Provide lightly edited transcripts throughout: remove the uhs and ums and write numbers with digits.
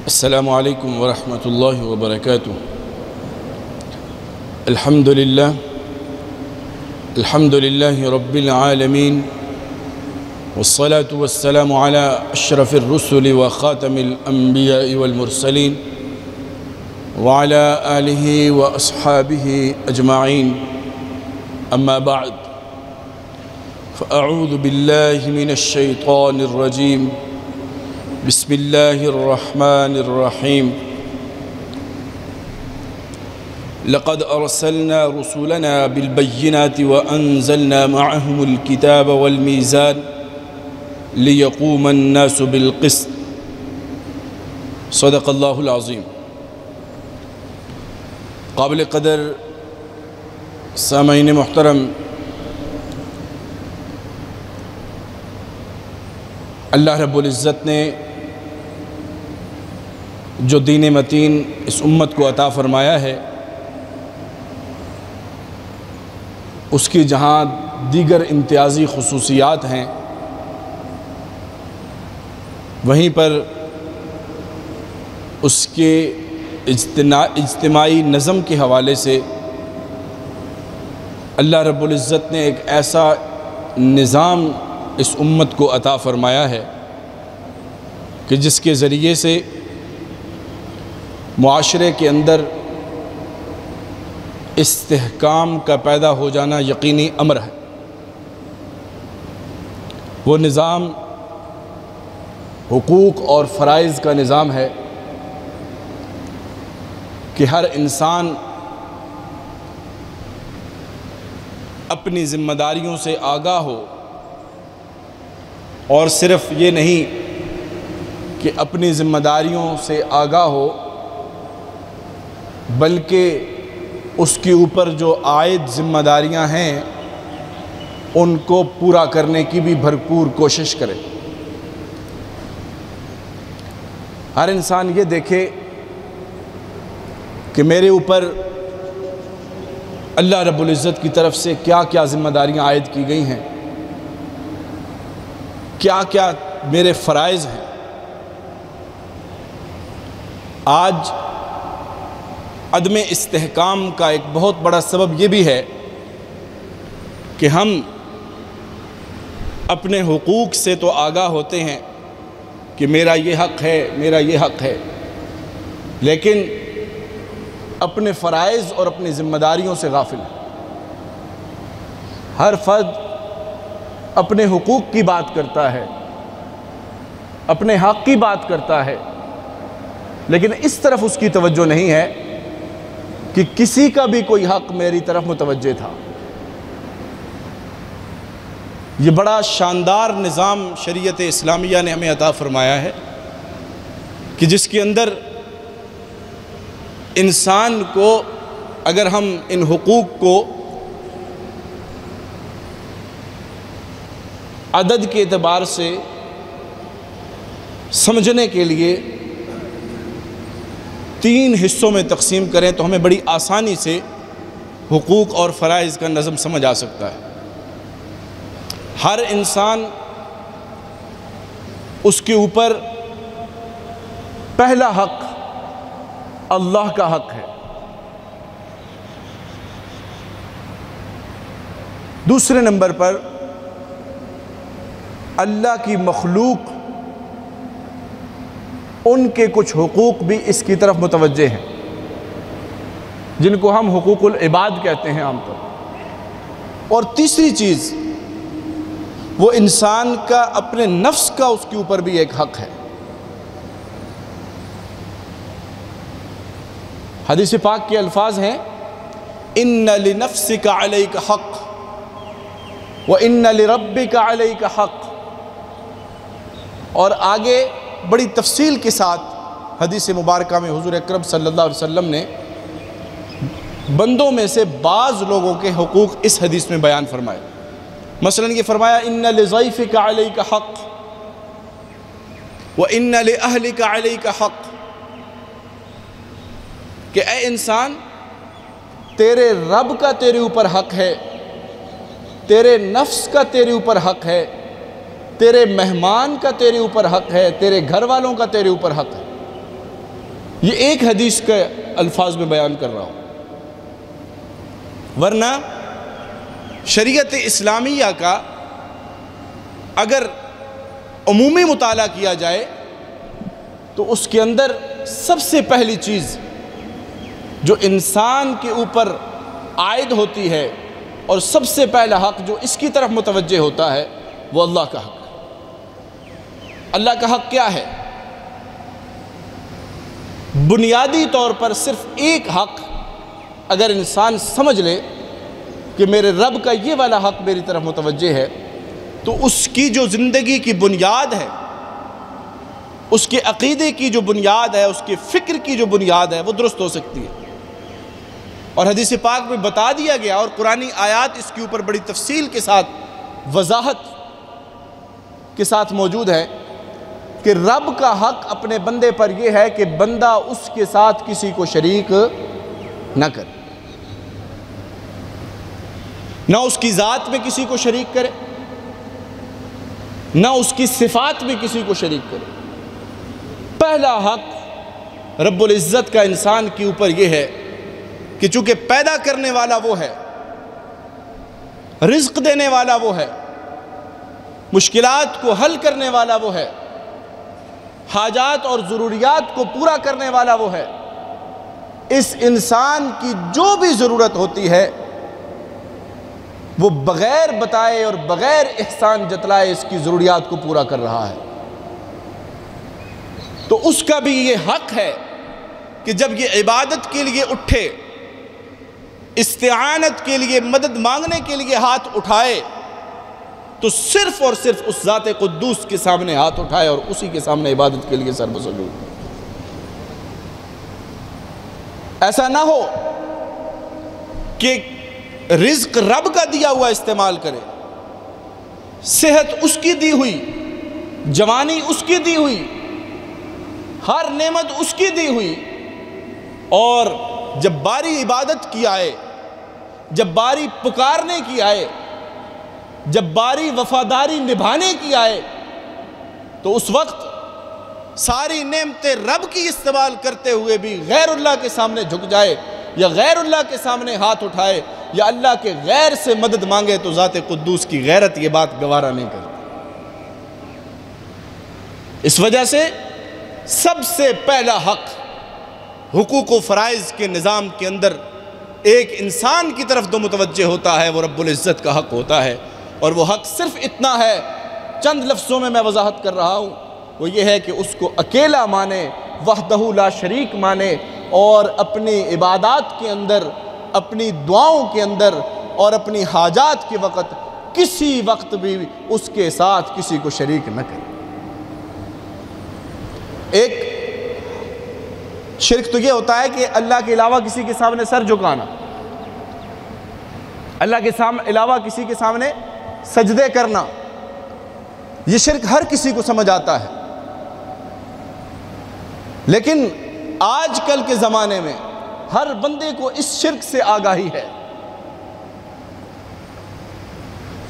السلام علیکم ورحمۃ اللہ وبرکاتہ۔ الحمد للہ رب العالمین، والصلاة والسلام على اشرف الرسل وخاتم الانبیاء والمرسلین وعلى آلہ واصحابہ اجمعین، اما بعد فاعوذ باللہ من الشیطان الرجیم، بسم اللہ الرحمن الرحیم۔ لقد ارسلنا رسولنا بالبینات وانزلنا معهم الكتاب والمیزان لیقوم الناس بالقسط۔ صدق اللہ العظیم۔ قابل قدر سامعین محترم، اللہ رب العزت نے جو دین متین اس امت کو عطا فرمایا ہے، اس کی جہاں دیگر امتیازی خصوصیات ہیں، وہیں پر اس کے اجتماعی نظم کے حوالے سے اللہ رب العزت نے ایک ایسا نظام اس امت کو عطا فرمایا ہے کہ جس کے ذریعے سے معاشرے کے اندر استحکام کا پیدا ہو جانا یقینی امر ہے۔ وہ نظام حقوق اور فرائض کا نظام ہے کہ ہر انسان اپنی ذمہ داریوں سے آگاہ ہو، اور صرف یہ نہیں کہ اپنی ذمہ داریوں سے آگاہ ہو، بلکہ اس کے اوپر جو عائد ذمہ داریاں ہیں ان کو پورا کرنے کی بھی بھرپور کوشش کرے۔ ہر انسان یہ دیکھے کہ میرے اوپر اللہ رب العزت کی طرف سے کیا کیا ذمہ داریاں عائد کی گئی ہیں، کیا کیا میرے فرائض ہیں۔ آج عدم استحکام کا ایک بہت بڑا سبب یہ بھی ہے کہ ہم اپنے حقوق سے تو آگاہ ہوتے ہیں کہ میرا یہ حق ہے، میرا یہ حق ہے، لیکن اپنے فرائض اور اپنی ذمہ داریوں سے غافل ہیں۔ ہر فرد اپنے حقوق کی بات کرتا ہے، اپنے حق کی بات کرتا ہے، لیکن اس طرف اس کی توجہ نہیں ہے کہ کسی کا بھی کوئی حق میری طرف متوجہ تھا۔ یہ بڑا شاندار نظام شریعت اسلامیہ نے ہمیں عطا فرمایا ہے کہ جس کے اندر انسان کو اگر ہم ان حقوق کو عدد کے اعتبار سے سمجھنے کے لیے 3 حصوں میں تقسیم کریں تو ہمیں بڑی آسانی سے حقوق اور فرائض کا نظم سمجھ آ سکتا ہے۔ ہر انسان، اس کے اوپر پہلا حق اللہ کا حق ہے، دوسرے نمبر پر اللہ کی مخلوق، ان کے کچھ حقوق بھی اس کی طرف متوجہ ہیں، جن کو ہم حقوق العباد کہتے ہیں عام طور پر۔ اور تیسری چیز، وہ انسان کا اپنے نفس کا اس کے اوپر بھی ایک حق ہے۔ حدیث پاک کے الفاظ ہیں، ان لنفسک علیک حق وان لربک علیک حق، اور آگے بڑی تفصیل کے ساتھ حدیث مبارکہ میں حضور اکرم صلی اللہ علیہ وسلم نے بندوں میں سے بعض لوگوں کے حقوق اس حدیث میں بیان فرمائے۔ مثلا یہ فرمایا، ان لضیفک علیک حق وان لاہلک علیک حق، کہ اے انسان، تیرے رب کا تیرے اوپر حق ہے، تیرے نفس کا تیرے اوپر حق ہے، تیرے مہمان کا تیرے اوپر حق ہے، تیرے گھر والوں کا تیرے اوپر حق ہے۔ یہ ایک حدیث کے الفاظ میں بیان کر رہا ہوں، ورنہ شریعت اسلامیہ کا اگر عمومی مطالعہ کیا جائے تو اس کے اندر سب سے پہلی چیز جو انسان کے اوپر عائد ہوتی ہے اور سب سے پہلا حق جو اس کی طرف متوجہ ہوتا ہے وہ اللہ کا حق۔ اللہ کا حق کیا ہے؟ بنیادی طور پر صرف ایک حق اگر انسان سمجھ لے کہ میرے رب کا یہ والا حق میری طرف متوجہ ہے تو اس کی جو زندگی کی بنیاد ہے، اس کے عقیدے کی جو بنیاد ہے، اس کے فکر کی جو بنیاد ہے وہ درست ہو سکتی ہے۔ اور حدیث پاک میں بتا دیا گیا اور قرآنی آیات اس کے اوپر بڑی تفصیل کے ساتھ وضاحت کے ساتھ موجود ہے کہ رب کا حق اپنے بندے پر یہ ہے کہ بندہ اس کے ساتھ کسی کو شریک نہ کرے، نہ اس کی ذات میں کسی کو شریک کرے، نہ اس کی صفات میں کسی کو شریک کرے۔ پہلا حق رب العزت کا انسان کے اوپر یہ ہے کہ چونکہ پیدا کرنے والا وہ ہے، رزق دینے والا وہ ہے، مشکلات کو حل کرنے والا وہ ہے، حاجات اور ضروریات کو پورا کرنے والا وہ ہے، اس انسان کی جو بھی ضرورت ہوتی ہے وہ بغیر بتائے اور بغیر احسان جتلائے اس کی ضروریات کو پورا کر رہا ہے۔ تو اس کا بھی یہ حق ہے کہ جب یہ عبادت کے لیے اٹھے، استعانت کے لیے، مدد مانگنے کے لیے ہاتھ اٹھائے تو صرف اور صرف اس ذات قدوس کے سامنے ہاتھ اٹھائے اور اسی کے سامنے عبادت کے لیے سر بسجود۔ ایسا نہ ہو کہ رزق رب کا دیا ہوا استعمال کرے، صحت اس کی دی ہوئی، جوانی اس کی دی ہوئی، ہر نعمت اس کی دی ہوئی، اور جب باری عبادت کی آئے، جب باری پکارنے کی آئے، جب باری وفاداری نبھانے کی آئے تو اس وقت ساری نعمتیں رب کی استعمال کرتے ہوئے بھی غیر اللہ کے سامنے جھک جائے یا غیر اللہ کے سامنے ہاتھ اٹھائے یا اللہ کے غیر سے مدد مانگے تو ذات قدوس کی غیرت یہ بات گوارا نہیں کرتی۔ اس وجہ سے سب سے پہلا حق حقوق و فرائض کے نظام کے اندر ایک انسان کی طرف جو متوجہ ہوتا ہے وہ رب العزت کا حق ہوتا ہے، اور وہ حق صرف اتنا ہے، چند لفظوں میں وضاحت کر رہا ہوں، وہ یہ ہے کہ اس کو اکیلا مانے، وحدہ لا شریک مانے، اور اپنی عبادات کے اندر، اپنی دعاؤں کے اندر اور اپنی حاجات کے وقت کسی وقت بھی اس کے ساتھ کسی کو شریک نہ کرے۔ ایک شرک تو یہ ہوتا ہے کہ اللہ کے علاوہ کسی کے سامنے سر جھکانا، اللہ کے علاوہ کسی کے سامنے سجدے کرنا، یہ شرک ہر کسی کو سمجھ آتا ہے۔ لیکن آج کل کے زمانے میں ہر بندے کو اس شرک سے آگاہی ہے،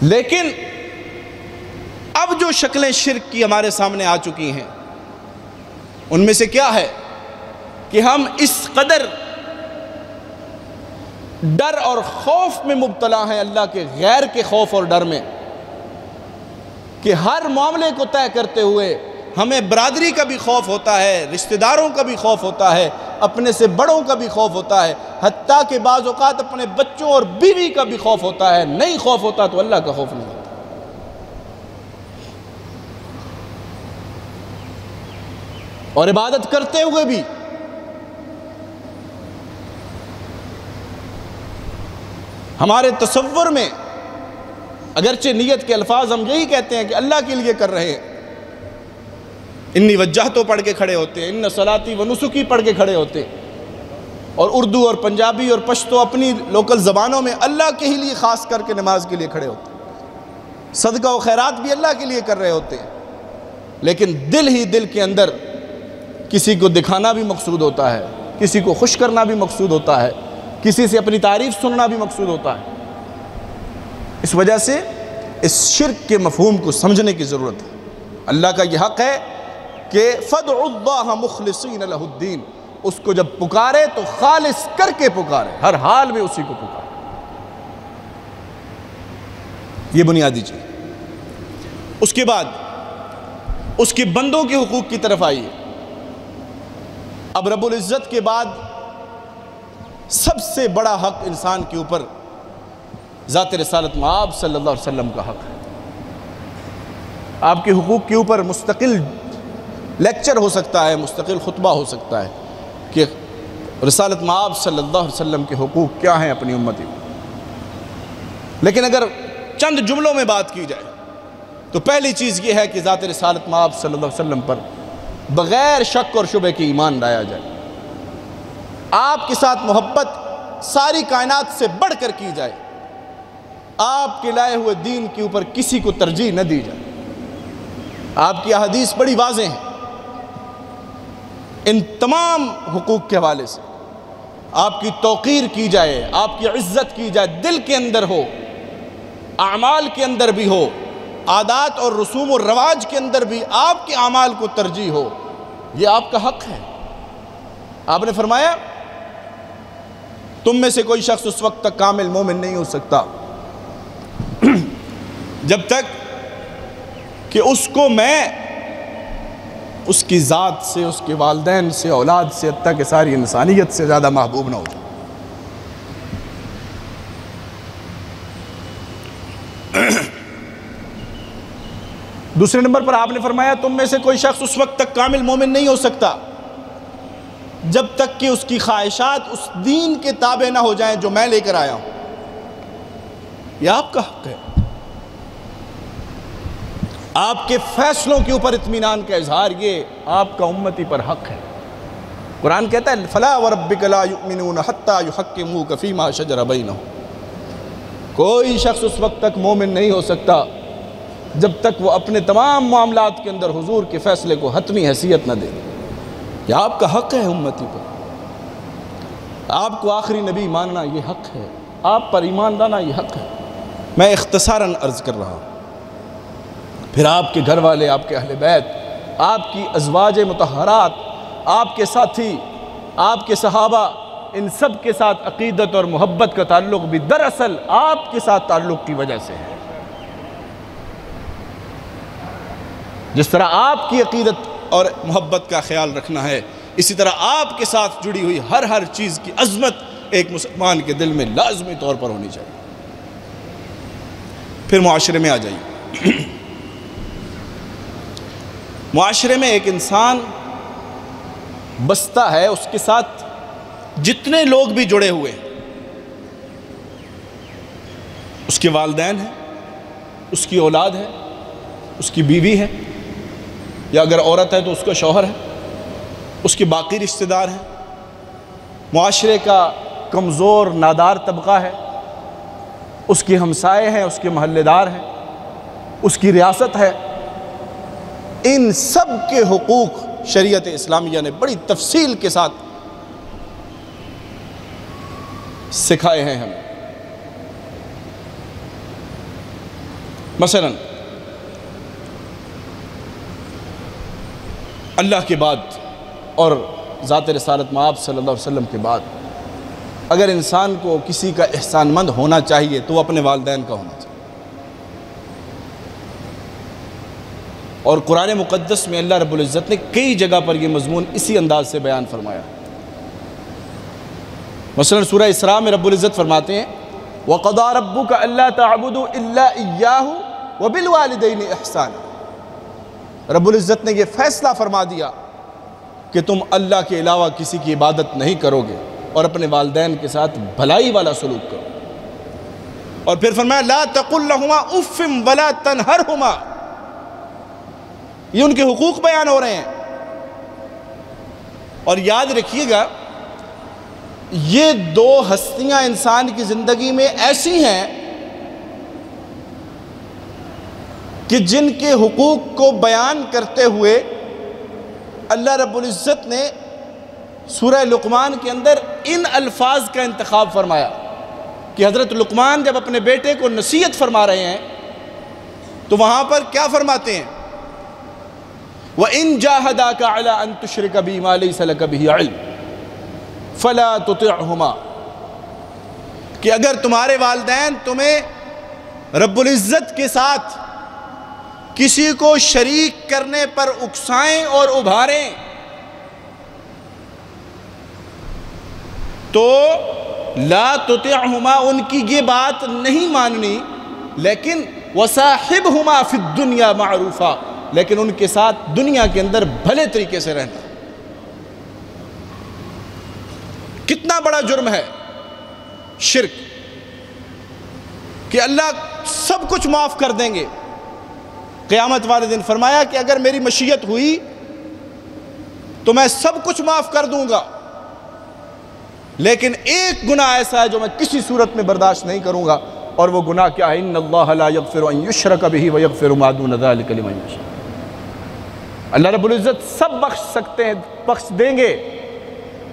لیکن اب جو شکلیں شرک کی ہمارے سامنے آ چکی ہیں ان میں سے کیا ہے کہ ہم اس قدر ڈر اور خوف میں مبتلا ہیں، اللہ کے غیر کے خوف اور ڈر میں، کہ ہر معاملے کو طے کرتے ہوئے ہمیں برادری کا بھی خوف ہوتا ہے، رشتہ داروں کا بھی خوف ہوتا ہے، اپنے سے بڑوں کا بھی خوف ہوتا ہے، حتیٰ کہ بعض اوقات اپنے بچوں اور بیوی کا بھی خوف ہوتا ہے۔ نہیں خوف ہوتا تو اللہ کا خوف نہیں ہوتا۔ اور عبادت کرتے ہوئے بھی ہمارے تصور میں اگرچہ نیت کے الفاظ ہم یہی کہتے ہیں کہ اللہ کے لیے کر رہے ہیں، انی وجہتو پڑھ کے کھڑے ہوتے ہیں، ان صلاتی و نسکی پڑھ کے کھڑے ہوتے ہیں، اور اردو اور پنجابی اور پشتو اپنی لوکل زبانوں میں اللہ کے ہی لیے خاص کر کے نماز کے لیے کھڑے ہوتے ہیں، صدقہ و خیرات بھی اللہ کے لیے کر رہے ہوتے ہیں، لیکن دل ہی دل کے اندر کسی کو دکھانا بھی مقصود ہوتا ہے، کسی کو خوش کرنا بھی مقصود ہوتا ہے، کسی سے اپنی تعریف سننا بھی مقصود ہوتا ہے۔ اس وجہ سے اس شرک کے مفہوم کو سمجھنے کی ضرورت ہے۔ اللہ کا یہ حق ہے کہ فَادْعُوا اللَّهَ مُخْلِصِينَ لَهُ الدِّينَ، اس کو جب پکارے تو خالص کر کے پکارے، ہر حال میں اسی کو پکارے۔ یہ بنیادی چیز۔ اس کے بعد اس کے بندوں کے حقوق کی طرف آئیے۔ اب رب العزت کے بعد سب سے بڑا حق انسان کے اوپر ذات رسالت مآب صلی اللہ علیہ وسلم کا حق ہے۔ آپ کے حقوق کے اوپر مستقل لیکچر ہو سکتا ہے، مستقل خطبہ ہو سکتا ہے کہ رسالت مآب صلی اللہ علیہ وسلم کے حقوق کیا ہیں اپنی امتی میں۔ لیکن اگر چند جملوں میں بات کی جائے تو پہلی چیز یہ ہے کہ ذات رسالت مآب صلی اللہ علیہ وسلم پر بغیر شک اور شبہ کے ایمان لایا جائے، آپ کے ساتھ محبت ساری کائنات سے بڑھ کر کی جائے، آپ کے لائے ہوئے دین کے اوپر کسی کو ترجیح نہ دی جائے۔ آپ کی احادیث بڑی واضح ہیں ان تمام حقوق کے حوالے سے، آپ کی توقیر کی جائے، آپ کی عزت کی جائے، دل کے اندر ہو، اعمال کے اندر بھی ہو، عادات اور رسوم و رواج کے اندر بھی آپ کے اعمال کو ترجیح ہو، یہ آپ کا حق ہے۔ آپ نے فرمایا تم میں سے کوئی شخص اس وقت تک کامل مومن نہیں ہو سکتا جب تک کہ اس کو میں اس کی ذات سے، اس کے والدین سے، اولاد سے، حتیٰ کہ ساری انسانیت سے زیادہ محبوب نہ ہو جائے۔ دوسرے نمبر پر آپ نے فرمایا تم میں سے کوئی شخص اس وقت تک کامل مومن نہیں ہو سکتا جب تک کہ اس کی خواہشات اس دین کے تابع نہ ہو جائیں جو میں لے کر آیا ہوں۔ یہ آپ کا حق ہے۔ آپ کے فیصلوں کے اوپر اطمینان کا اظہار یہ آپ کا امتی پر حق ہے۔ قرآن کہتا ہے فَلَا وَرَبِّكَ لَا يُؤْمِنُونَ حَتَّى يُحَكِّمُوكَ فِي مَا شَجَرَ بَيْنَهُمْ۔ کوئی شخص اس وقت تک مومن نہیں ہو سکتا جب تک وہ اپنے تمام معاملات کے اندر حضور کے فیصلے کو حتمی حیثیت نہ دے۔ یہ آپ کا حق ہے امتی پر، آپ کو آخری نبی ماننا یہ حق ہے، آپ پر ایمان لانا یہ حق ہے۔ میں اختصاراً عرض کر رہا ہوں، پھر آپ کے گھر والے، آپ کے اہل بیت، آپ کی ازواج مطہرات، آپ کے ساتھی، آپ کے صحابہ، ان سب کے ساتھ عقیدت اور محبت کا تعلق بھی دراصل آپ کے ساتھ تعلق کی وجہ سے ہے۔ جس طرح آپ کی عقیدت اور محبت کا خیال رکھنا ہے، اسی طرح آپ کے ساتھ جڑی ہوئی ہر چیز کی عظمت ایک مسلمان کے دل میں لازمی طور پر ہونی چاہیے۔ پھر معاشرے میں آ جائیے۔ معاشرے میں ایک انسان بستا ہے، اس کے ساتھ جتنے لوگ بھی جڑے ہوئے ہیں، اس کے والدین ہیں، اس کی اولاد ہے، اس کی بیوی ہے، یا اگر عورت ہے تو اس کا شوہر ہے، اس کے باقی رشتہ دار ہیں، معاشرے کا کمزور نادار طبقہ ہے، اس کے ہمسائے ہیں، اس کے محلے دار ہیں، اس کی ریاست ہے۔ ان سب کے حقوق شریعت اسلامیہ نے بڑی تفصیل کے ساتھ سکھائے ہیں ہمیں۔ مثلاً اللہ کے بعد اور ذات رسالت مآب صلی اللہ علیہ وسلم کے بعد اگر انسان کو کسی کا احسان مند ہونا چاہیے تو وہ اپنے والدین کا ہونا چاہیے۔ اور قرآن مقدس میں اللہ رب العزت نے کئی جگہ پر یہ مضمون اسی انداز سے بیان فرمایا۔ مثلا سورہ اسراء میں رب العزت فرماتے ہیں وَقَضَىٰ رَبُّكَ أَلَّا تَعْبُدُوا إِلَّا إِيَّاهُ وَبِالْوَالِدَيْنِ إِحْسَانًا۔ رب العزت نے یہ فیصلہ فرما دیا کہ تم اللہ کے علاوہ کسی کی عبادت نہیں کرو گے اور اپنے والدین کے ساتھ بھلائی والا سلوک کرو۔ اور پھر فرمایا لَا تَقُلْ لَهُمَا أُفٍّ وَلَا تَنْهَرْهُمَا۔ یہ ان کے حقوق بیان ہو رہے ہیں۔ اور یاد رکھیے گا یہ دو ہستیاں انسان کی زندگی میں ایسی ہیں کہ جن کے حقوق کو بیان کرتے ہوئے اللہ رب العزت نے سورہ لقمان کے اندر ان الفاظ کا انتخاب فرمایا کہ حضرت لقمان جب اپنے بیٹے کو نصیحت فرما رہے ہیں تو وہاں پر کیا فرماتے ہیں وَإِن جَاهَدَاكَ عَلَىٰ أَن تُشْرِكَ بِي مَا لَيْسَ لَكَ بِهِ عِلْمٌ۔ فلا تطعهما، کہ اگر تمہارے والدین تمہیں رب العزت کے ساتھ کسی کو شریک کرنے پر اکسائیں اور ابھاریں تو لا تطعهما، ان کی یہ بات نہیں ماننی، لیکن وصاحبهما فی الدنیا معروفا، لیکن ان کے ساتھ دنیا کے اندر بھلے طریقے سے رہنا۔ کتنا بڑا جرم ہے شرک، کہ اللہ سب کچھ معاف کر دیں گے۔ قیامت والے دن فرمایا کہ اگر میری مشیت ہوئی تو میں سب کچھ معاف کر دوں گا، لیکن ایک گناہ ایسا ہے جو میں کسی صورت میں برداشت نہیں کروں گا، اور وہ گناہ کیا ہے؟ ان اللہ لا یغفر ان یشرک بہ ویغفر ما دون ذلک لمن یشاء۔ اللہ رب العزت سب بخش سکتے ہیں، بخش دیں گے،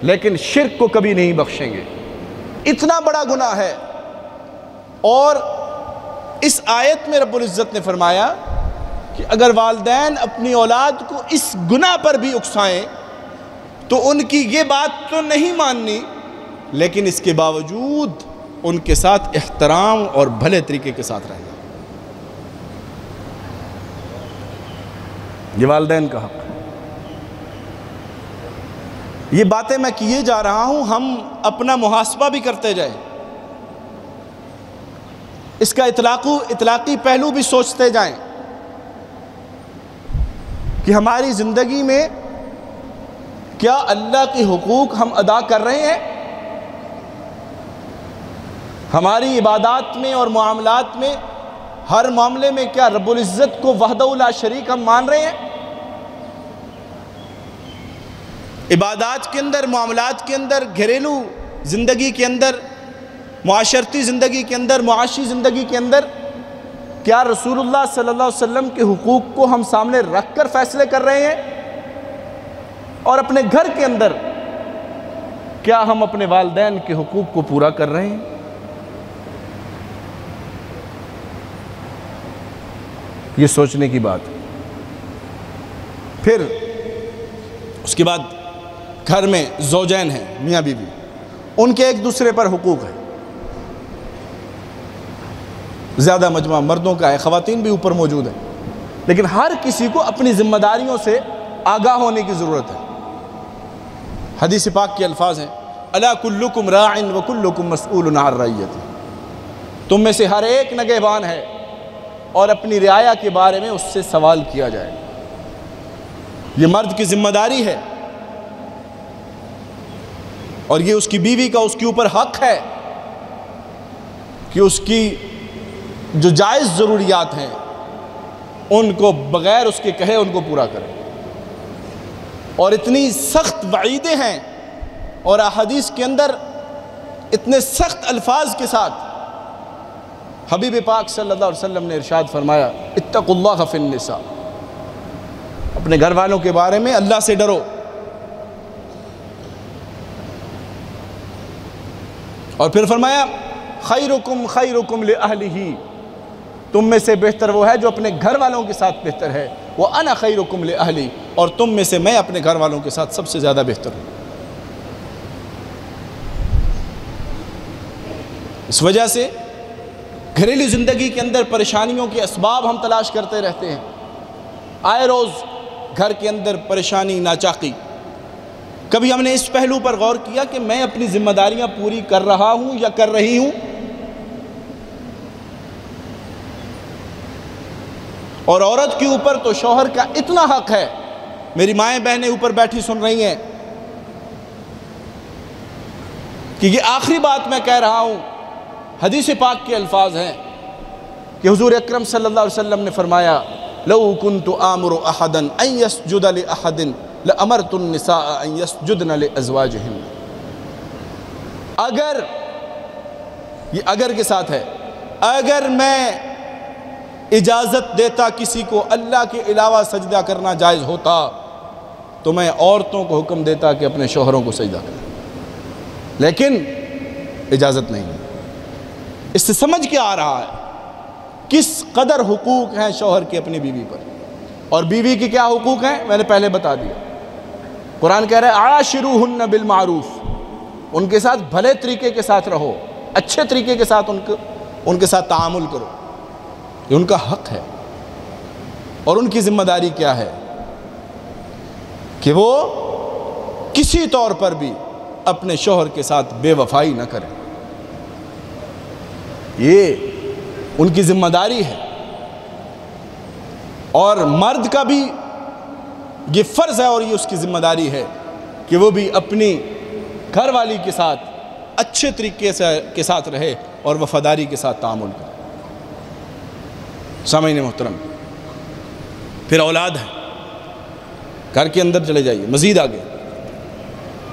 لیکن شرک کو کبھی نہیں بخشیں گے۔ اتنا بڑا گناہ ہے۔ اور اس آیت میں رب العزت نے فرمایا کہ اگر والدین اپنی اولاد کو اس گناہ پر بھی اکسائیں تو ان کی یہ بات تو نہیں ماننی، لیکن اس کے باوجود ان کے ساتھ احترام اور بھلے طریقے کے ساتھ رہنا۔ یہ والدین کا حق ہے۔ یہ باتیں میں کیے جا رہا ہوں، ہم اپنا محاسبہ بھی کرتے جائیں، اس کا اطلاقی پہلو بھی سوچتے جائیں کہ ہماری زندگی میں کیا اللہ کے حقوق ہم ادا کر رہے ہیں؟ ہماری عبادات میں اور معاملات میں ہر معاملے میں کیا رب العزت کو وحدہ لا شریک ہم مان رہے ہیں؟ عبادات کے اندر، معاملات کے اندر، گھریلو زندگی کے اندر، معاشرتی زندگی کے اندر، معاشی زندگی کے اندر کیا رسول اللہ صلی اللہ علیہ وسلم کے حقوق کو ہم سامنے رکھ کر فیصلے کر رہے ہیں؟ اور اپنے گھر کے اندر کیا ہم اپنے والدین کے حقوق کو پورا کر رہے ہیں؟ یہ سوچنے کی بات ہے۔ پھر اس کے بعد گھر میں زوجین ہیں، میاں بیوی، ان کے ایک دوسرے پر حقوق ہے۔ زیادہ مجمع مردوں کا ہے، خواتین بھی اوپر موجود ہیں، لیکن ہر کسی کو اپنی ذمہ داریوں سے آگاہ ہونے کی ضرورت ہے۔ حدیث پاک کے الفاظ ہیں الا کلکم راع وکلکم مسئول عن رعیتہ، تم میں سے ہر ایک نگہبان ہے اور اپنی رعایا کے بارے میں اس سے سوال کیا جائے۔ یہ مرد کی ذمہ داری ہے، اور یہ اس کی بیوی کا اس کے اوپر حق ہے کہ اس کی جو جائز ضروریات ہیں ان کو بغیر اس کے کہے ان کو پورا کرے۔ اور اتنی سخت وعیدیں ہیں اور احادیث کے اندر اتنے سخت الفاظ کے ساتھ حبیب پاک صلی اللہ علیہ وسلم نے ارشاد فرمایا اتقوا اللہ فی النساء، اپنے گھر والوں کے بارے میں اللہ سے ڈرو۔ اور پھر فرمایا خیرکم خیرکم لأہلہ، تم میں سے بہتر وہ ہے جو اپنے گھر والوں کے ساتھ بہتر ہے، وَأَنَا خَيْرُكُمْ لِأَهْلِي، اور تم میں سے میں اپنے گھر والوں کے ساتھ سب سے زیادہ بہتر ہوں۔ اس وجہ سے گھریلو زندگی کے اندر پریشانیوں کے اسباب ہم تلاش کرتے رہتے ہیں، آئے روز گھر کے اندر پریشانی، ناچاقی۔ کبھی ہم نے اس پہلو پر غور کیا کہ میں اپنی ذمہ داریاں پوری کر رہا ہوں یا کر رہی ہوں؟ اور عورت کے اوپر تو شوہر کا اتنا حق ہے، میری مائیں بہنیں اوپر بیٹھی سن رہی ہیں کہ یہ آخری بات میں کہہ رہا ہوں، حدیث پاک کے الفاظ ہیں کہ حضور اکرم صلی اللہ علیہ وسلم نے فرمایا لو كنت آمر احدا ان يسجد لاحد لامرت النساء ان يسجدن لازواجهن، اگر، یہ اگر کے ساتھ ہے، اگر میں اجازت دیتا کسی کو اللہ کے علاوہ سجدہ کرنا جائز ہوتا تو میں عورتوں کو حکم دیتا کہ اپنے شوہروں کو سجدہ کریں، لیکن اجازت نہیں ہے۔ اس سے سمجھ کے آ رہا ہے کس قدر حقوق ہیں شوہر کے اپنی بیوی پر، اور بیوی کے کیا حقوق ہیں میں نے پہلے بتا دیا۔ قرآن کہہ رہا ہے عاشروہن بالمعروف، ان کے ساتھ بھلے طریقے کے ساتھ رہو، اچھے طریقے کے ساتھ ان کے ساتھ تعامل کرو، یہ ان کا حق ہے۔ اور ان کی ذمہ داری کیا ہے کہ وہ کسی طور پر بھی اپنے شوہر کے ساتھ بے وفائی نہ کریں، یہ ان کی ذمہ داری ہے۔ اور مرد کا بھی یہ فرض ہے اور یہ اس کی ذمہ داری ہے کہ وہ بھی اپنی گھر والی کے ساتھ اچھے طریقے کے ساتھ رہے اور وفاداری کے ساتھ تعامل کرے۔ سامعین محترم، پھر اولاد ہے، گھر کے اندر چلے جائیے مزید آگے،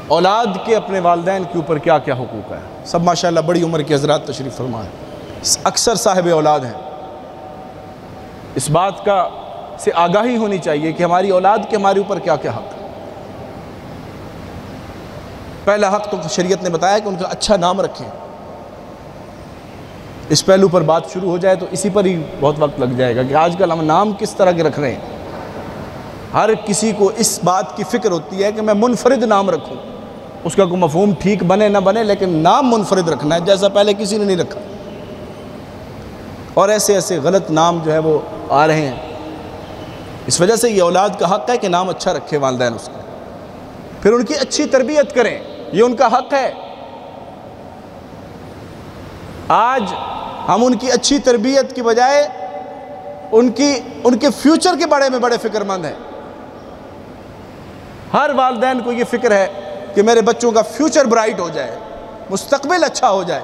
اولاد کے اپنے والدین کے اوپر کیا کیا حقوق ہے۔ سب ماشاءاللہ بڑی عمر کے حضرات تشریف فرما ہیں، اکثر صاحب اولاد ہیں، اس بات کا سے آگاہی ہونی چاہیے کہ ہماری اولاد کے ہمارے اوپر کیا کیا حق ہے۔ پہلا حق تو شریعت نے بتایا کہ ان کا اچھا نام رکھیں۔ اس پہلو پر بات شروع ہو جائے تو اسی پر ہی بہت وقت لگ جائے گا کہ آج کل ہم نام کس طرح کے رکھ رہے ہیں۔ ہر کسی کو اس بات کی فکر ہوتی ہے کہ میں منفرد نام رکھوں، اس کا کوئی مفہوم ٹھیک بنے نہ بنے، لیکن نام منفرد رکھنا ہے جیسا پہلے کسی نے نہیں رکھا۔ اور ایسے ایسے غلط نام جو ہے وہ آ رہے ہیں، اس وجہ سے یہ اولاد کا حق ہے کہ نام اچھا رکھے والدین اس کا، پھر ان کی اچھی تربیت کریں، یہ ان کا حق ہے۔ آج ہم ان کی اچھی تربیت کی بجائے ان کے فیوچر کے بارے میں بڑے فکر مند ہیں۔ ہر والدین کو یہ فکر ہے کہ میرے بچوں کا فیوچر برائٹ ہو جائے، مستقبل اچھا ہو جائے،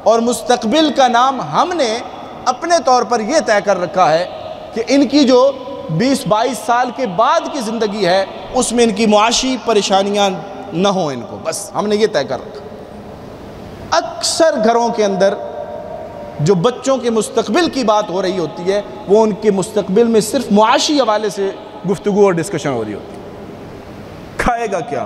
اور مستقبل کا نام ہم نے اپنے طور پر یہ طے کر رکھا ہے کہ ان کی جو 20-22 سال کے بعد کی زندگی ہے اس میں ان کی معاشی پریشانیاں نہ ہوں ان کو، بس ہم نے یہ طے کر رکھا۔ اکثر گھروں کے اندر جو بچوں کے مستقبل کی بات ہو رہی ہوتی ہے وہ ان کے مستقبل میں صرف معاشی حوالے سے گفتگو اور ڈسکشن ہو رہی ہوتی ہے۔ کھائے گا کیا،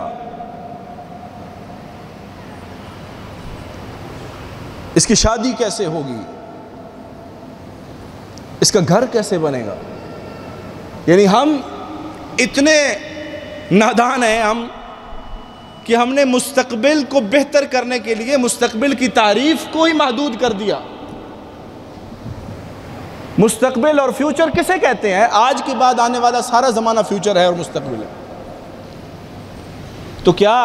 اس کی شادی کیسے ہوگی، اس کا گھر کیسے بنے گا۔ یعنی ہم اتنے نادان ہیں ہم کہ ہم نے مستقبل کو بہتر کرنے کے لیے مستقبل کی تعریف کو ہی محدود کر دیا۔ مستقبل اور فیوچر کسے کہتے ہیں؟ آج کے بعد آنے والا سارا زمانہ فیوچر ہے اور مستقبل ہے۔ تو کیا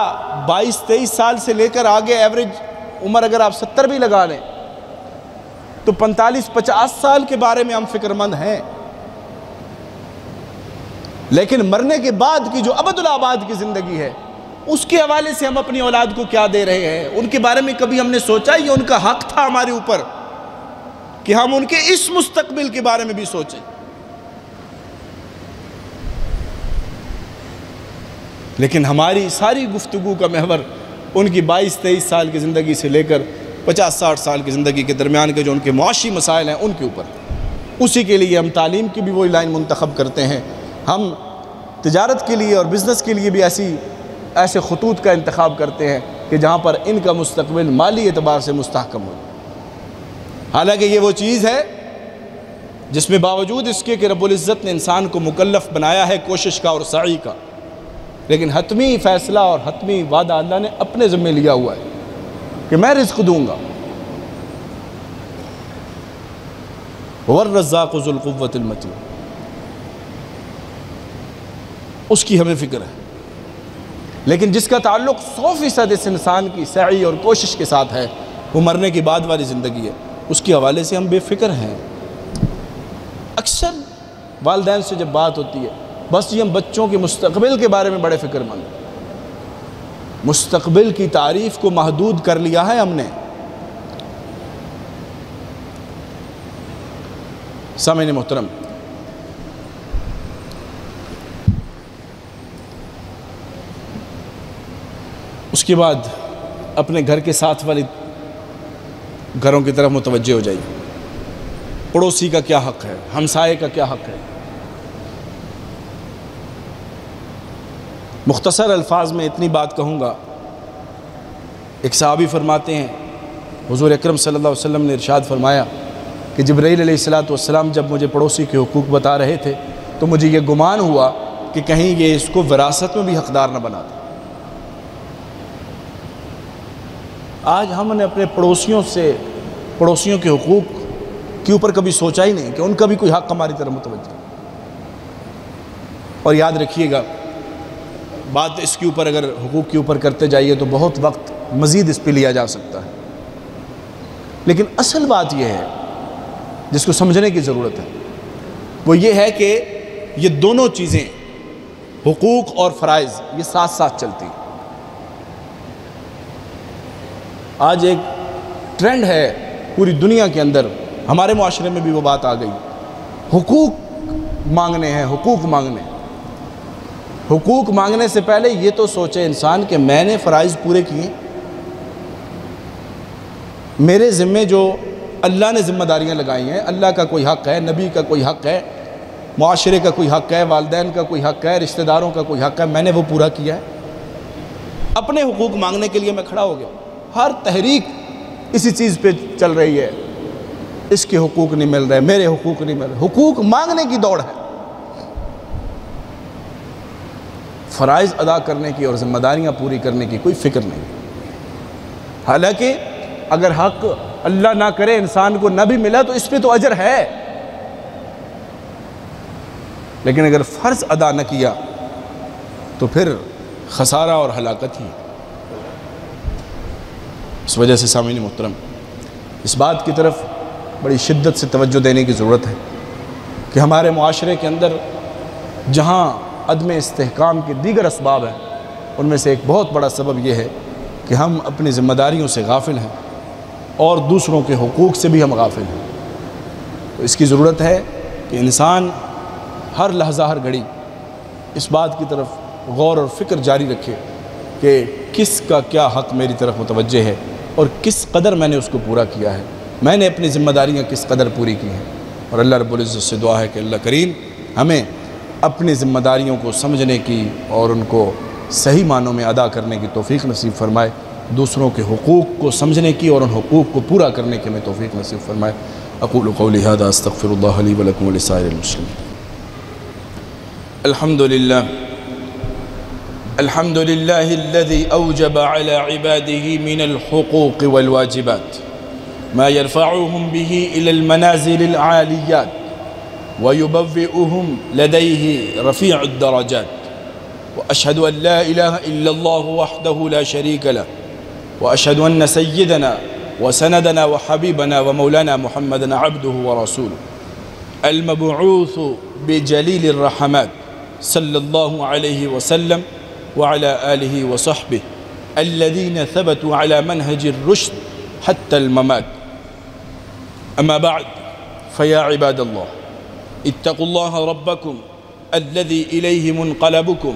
22-23 سال سے لے کر آگے ایوریج عمر اگر آپ 70 بھی لگا لیں تو 45-50 سال کے بارے میں ہم فکر مند ہیں، لیکن مرنے کے بعد کی جو ابدالآباد کی زندگی ہے اس کے حوالے سے ہم اپنی اولاد کو کیا دے رہے ہیں؟ ان کے بارے میں کبھی ہم نے سوچا؟ یہ ان کا حق تھا ہمارے اوپر کہ ہم ان کے اس مستقبل کے بارے میں بھی سوچیں۔ لیکن ہماری ساری گفتگو کا محور ان کی 22-23 سال کی زندگی سے لے کر 50-60 سال کی زندگی کے درمیان کے جو ان کے معاشی مسائل ہیں ان کے اوپر، اسی کے لیے ہم تعلیم کی بھی وہی لائن منتخب کرتے ہیں، ہم تجارت کے لیے اور بزنس کے لیے بھی ایسے خطوط کا انتخاب کرتے ہیں کہ جہاں پر ان کا مستقبل مالی اعتبار سے مستحکم ہو۔ حالانکہ یہ وہ چیز ہے جس میں باوجود اس کے کہ رب العزت نے انسان کو مکلف بنایا ہے کوشش کا اور سعی کا، لیکن حتمی فیصلہ اور حتمی وعدہ اللہ نے اپنے ذمہ لیا ہوا ہے کہ میں رزق دوں گا۔ والرزاق ذو القوۃ المتین، اس کی ہمیں فکر ہے، لیکن جس کا تعلق 100% اس انسان کی سعی اور کوشش کے ساتھ ہے، وہ مرنے کے بعد والی زندگی ہے، اس کے حوالے سے ہم بے فکر ہیں۔ اکثر والدین سے جب بات ہوتی ہے بس یہ ہم بچوں کے مستقبل کے بارے میں بڑے فکر مند ہیں، مستقبل کی تعریف کو محدود کر لیا ہے ہم نے۔ سامعین محترم، اس کے بعد اپنے گھر کے ساتھ والی گھروں کی طرف متوجہ ہو جائیے۔ پڑوسی کا کیا حق ہے، ہمسائے کا کیا حق ہے۔ مختصر الفاظ میں اتنی بات کہوں گا، ایک صحابی فرماتے ہیں حضور اکرم صلی اللہ علیہ وسلم نے ارشاد فرمایا کہ جبرائیل علیہ السلام جب مجھے پڑوسی کے حقوق بتا رہے تھے تو مجھے یہ گمان ہوا کہ کہیں یہ اس کو وراثت میں بھی حقدار نہ بنا دے۔ آج ہم نے اپنے پڑوسیوں کے حقوق کے اوپر کبھی سوچا ہی نہیں کہ ان کا بھی کوئی حق ہماری طرف متوجہ ہے۔ اور یاد رکھیے گا، بات اس کے اوپر اگر حقوق کے اوپر کرتے جائیے تو بہت وقت مزید اس پہ لیا جا سکتا ہے، لیکن اصل بات یہ ہے جس کو سمجھنے کی ضرورت ہے، وہ یہ ہے کہ یہ دونوں چیزیں، حقوق اور فرائض، یہ ساتھ ساتھ چلتی ہیں۔ آج ایک ٹرینڈ ہے پوری دنیا کے اندر، ہمارے معاشرے میں بھی وہ بات آ گئی، حقوق مانگنے ہیں، حقوق مانگنے ہیں۔ حقوق مانگنے سے پہلے یہ تو سوچے انسان کہ میں نے فرائض پورے کیے، میرے ذمے جو اللہ نے ذمہ داریاں لگائی ہیں، اللہ کا کوئی حق ہے، نبی کا کوئی حق ہے، معاشرے کا کوئی حق ہے، والدین کا کوئی حق ہے، رشتہ داروں کا کوئی حق ہے، میں نے وہ پورا کیا ہے۔ اپنے حقوق مانگنے کے لیے میں کھڑا ہو گیا۔ ہر تحریک اسی چیز پہ چل رہی ہے، اس کے حقوق نہیں مل رہے، میرے حقوق نہیں مل رہے، حقوق مانگنے کی دوڑ ہے۔ فرائض ادا کرنے کی اور ذمہ داریاں پوری کرنے کی کوئی فکر نہیں۔ حالانکہ اگر حق اللہ نہ کرے انسان کو نہ بھی ملا تو اس پہ تو اجر ہے، لیکن اگر فرض ادا نہ کیا تو پھر خسارہ اور ہلاکت ہی۔ اس وجہ سے سامعین محترم، اس بات کی طرف بڑی شدت سے توجہ دینے کی ضرورت ہے کہ ہمارے معاشرے کے اندر جہاں عدم استحکام کے دیگر اسباب ہیں، ان میں سے ایک بہت بڑا سبب یہ ہے کہ ہم اپنی ذمہ داریوں سے غافل ہیں اور دوسروں کے حقوق سے بھی ہم غافل ہیں۔ تو اس کی ضرورت ہے کہ انسان ہر لحظہ ہر گھڑی اس بات کی طرف غور اور فکر جاری رکھے کہ کس کا کیا حق میری طرف متوجہ ہے اور کس قدر میں نے اس کو پورا کیا ہے، میں نے اپنی ذمہ داریاں کس قدر پوری کی ہیں۔ اور اللہ رب العزت سے دعا ہے کہ اللہ کریم ہمیں اپنی ذمہ داریوں کو سمجھنے کی اور ان کو صحیح معنوں میں ادا کرنے کی توفیق نصیب فرمائے، دوسروں کے حقوق کو سمجھنے کی اور ان حقوق کو پورا کرنے کی ہمیں توفیق نصیب فرمائے۔ اقول قولی ھذا استغفر اللہ لی ولکم ولسائر المسلمین۔ الحمد لله الذي أوجب على عباده من الحقوق والواجبات ما يرفعهم به إلى المنازل العاليات ويبوئهم لديه رفيع الدرجات، وأشهد أن لا إله إلا الله وحده لا شريك له، وأشهد أن سيدنا وسندنا وحبيبنا ومولانا محمدًا عبده ورسوله المبعوث بجليل الرحمات صلى الله عليه وسلم وعلى آله وصحبه الذين ثبتوا على منهج الرشد حتى الممات. أما بعد، فيا عباد الله، اتقوا الله ربكم الذي إليه منقلبكم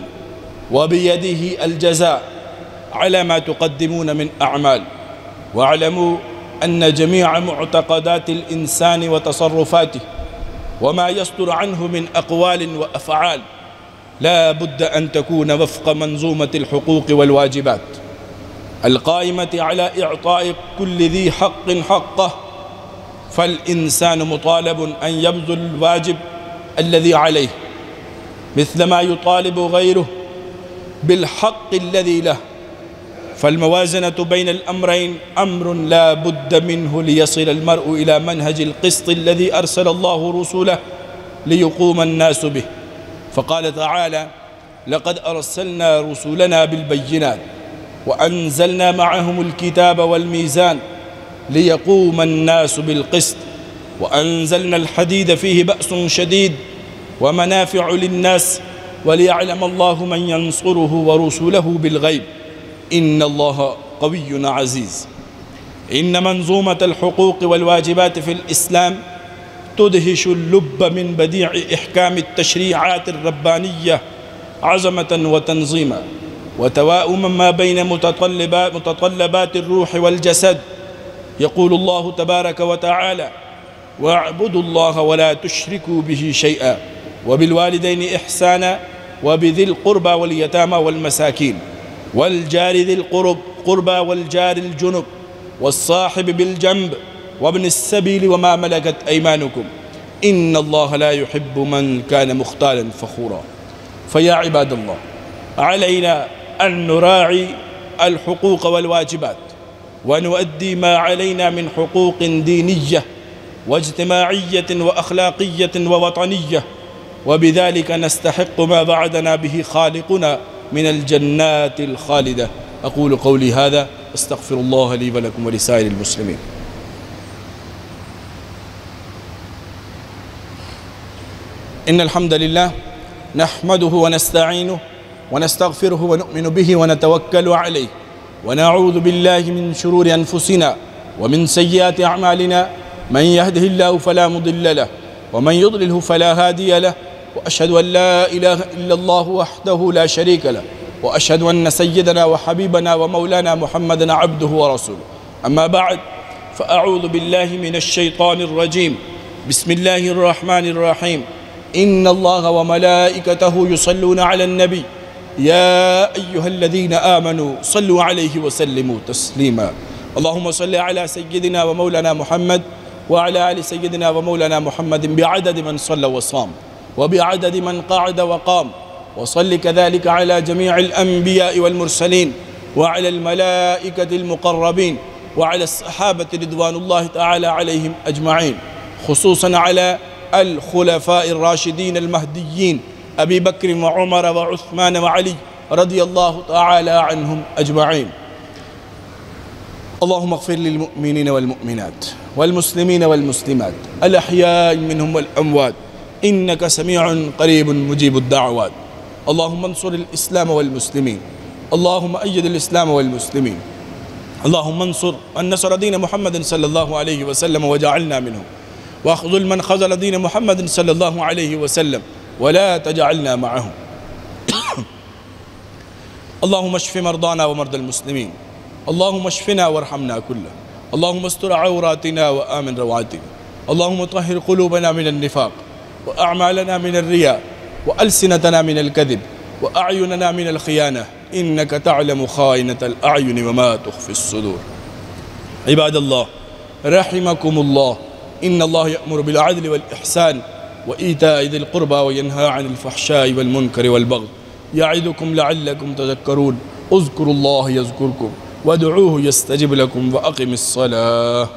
وبيده الجزاء على ما تقدمون من أعمال، واعلموا أن جميع معتقدات الإنسان وتصرفاته وما يصدر عنه من أقوال وأفعال لا بد أن تكون وفق منظومة الحقوق والواجبات القائمة على إعطاء كل ذي حق حقه. فالإنسان مطالب أن يبذل الواجب الذي عليه مثل ما يطالب غيره بالحق الذي له، فالموازنة بين الأمرين أمر لا بد منه ليصل المرء إلى منهج القسط الذي أرسل الله رسوله ليقوم الناس به. فقال تعالى: لقد أرسلنا رسلنا بالبينات وأنزلنا معهم الكتاب والميزان ليقوم الناس بالقسط وأنزلنا الحديد فيه بأس شديد ومنافع للناس وليعلم الله من ينصره ورسله بالغيب إن الله قوي عزيز. إن منظومة الحقوق والواجبات في الإسلام تدهش اللب من بديع إحكام التشريعات الربانية عظمة وتنظيما وتواؤما ما بين متطلبات الروح والجسد. يقول الله تبارك وتعالى: واعبدوا الله ولا تشركوا به شيئا وبالوالدين إحسانا وبذي القربى واليتامى والمساكين والجار ذي القربى والجار الجنب والصاحب بالجنب وابن السبيل وما ملكت أيمانكم إن الله لا يحب من كان مختالا فخورا. فيا عباد الله، علينا أن نراعي الحقوق والواجبات ونؤدي ما علينا من حقوق دينية واجتماعية وأخلاقية ووطنية، وبذلك نستحق ما وعدنا به خالقنا من الجنات الخالدة. أقول قولي هذا، أستغفر الله لي ولكم ولسائر المسلمين. إن الحمد لله نحمده ونستعينه ونستغفره ونؤمن به ونتوكل عليه، ونعوذ بالله من شرور أنفسنا ومن سيئات أعمالنا، من يهده الله فلا مضل له ومن يضلله فلا هادي له، وأشهد أن لا إله إلا الله وحده لا شريك له، وأشهد أن سيدنا وحبيبنا ومولانا محمدا عبده ورسوله. أما بعد، فأعوذ بالله من الشيطان الرجيم. بسم الله الرحمن الرحيم. إن الله وملائكته يصلون على النبي يا أيها الذين آمنوا صلوا عليه وسلموا تسليما. اللهم صل على سيدنا ومولانا محمد وعلى آل سيدنا ومولانا محمد بعدد من صلى وصام، وبعدد من قعد وقام، وصل كذلك على جميع الأنبياء والمرسلين، وعلى الملائكة المقربين، وعلى الصحابة رضوان الله تعالى عليهم أجمعين، خصوصا على الخلفاء الراشدين المهديين أبي بكر وعمر وعثمان وعلي رضي الله تعالى عنهم أجمعين. اللهم اغفر للمؤمنين والمؤمنات والمسلمين والمسلمات الأحياء منهم والأموات، إنك سميع قريب مجيب الدعوات. اللهم انصر الإسلام والمسلمين، اللهم أيد الإسلام والمسلمين، اللهم انصر من نصر دين محمد صلى الله عليه وسلم وجعلنا منهم، واخذل من خذل دين محمد صلى الله عليه وسلم ولا تجعلنا معهم. اللهم اشف مرضانا ومرضى المسلمين، اللهم اشفنا وارحمنا كله، اللهم استر عوراتنا وآمن روعاتنا، اللهم طهر قلوبنا من النفاق، وأعمالنا من الرياء، وألسنتنا من الكذب، وأعيننا من الخيانة، إنك تعلم خائنة الأعين وما تخفي الصدور. عباد الله رحمكم الله، إن الله يأمر بالعدل والإحسان وإيتاء ذي القربى وينهى عن الفحشاء والمنكر والبغي، يعظكم لعلكم تذكرون. اذكروا الله يذكركم وادعوه يستجب لكم وأقم الصلاة.